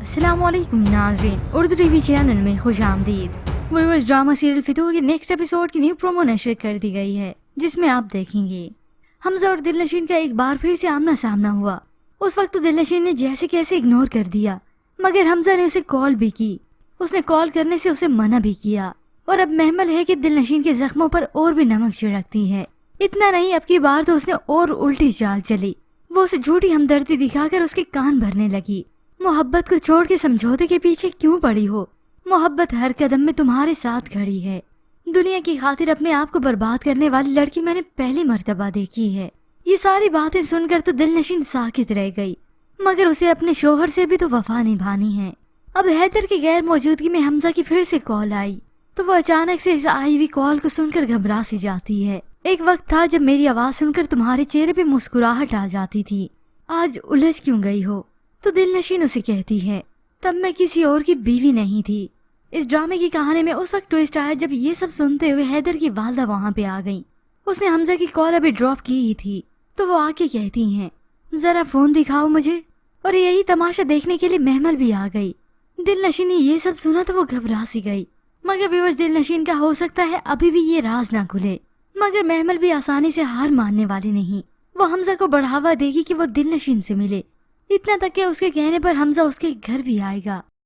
अस्सलाम वालेकुम नाज़रीन, उर्दू टीवी चैनल में खुश आमदीद। व्यूअर्स, ड्रामा सीरियल फितूर के नेक्स्ट एपिसोड की न्यू प्रोमो नशर कर दी गई है, जिसमें आप देखेंगे हमजा और दिलनशीन का एक बार फिर से आमना सामना हुआ। उस वक्त तो दिलनशीन ने जैसे कैसे इग्नोर कर दिया, मगर हमजा ने उसे कॉल भी की। उसने कॉल करने से उसे मना भी किया और अब महमल है कि दिलनशीन के जख्मों पर और भी नमक छिड़कती है। इतना नहीं, अब की बार तो उसने और उल्टी चाल चली। वो उसे झूठी हमदर्दी दिखाकर उसके कान भरने लगी। मोहब्बत को छोड़ के समझौते के पीछे क्यों पड़ी हो? मोहब्बत हर कदम में तुम्हारे साथ खड़ी है। दुनिया की खातिर अपने आप को बर्बाद करने वाली लड़की मैंने पहली मर्तबा देखी है। ये सारी बातें सुनकर तो दिलनशीन साकित रह गई, मगर उसे अपने शोहर से भी तो वफा निभानी है। अब हैदर की गैर मौजूदगी में हमजा की फिर से कॉल आई तो वो अचानक से इस आई हुई कॉल को सुनकर घबरा सी जाती है। एक वक्त था जब मेरी आवाज सुनकर तुम्हारे चेहरे पे मुस्कुराहट आ जाती थी, आज उलझ क्यों गई हो? तो दिलनशीन उसे कहती है, तब मैं किसी और की बीवी नहीं थी। इस ड्रामे की कहानी में उस वक्त ट्विस्ट आया जब ये सब सुनते हुए हैदर की वालदा वहाँ पे आ गई। उसने हमजा की कॉल अभी ड्रॉप की ही थी तो वो आके कहती हैं, जरा फोन दिखाओ मुझे। और यही तमाशा देखने के लिए महमल भी आ गई। दिलनशीन ने ये सब सुना तो वो घबरा सी गई, मगर व्यूअर्स, दिलनशीन का हो सकता है अभी भी ये राज ना खुले। मगर महमल भी आसानी से हार मानने वाली नहीं। वो हमजा को बढ़ावा देगी कि वो दिलनशीन से मिले। इतना तक कि उसके कहने पर हमजा उसके घर भी आएगा।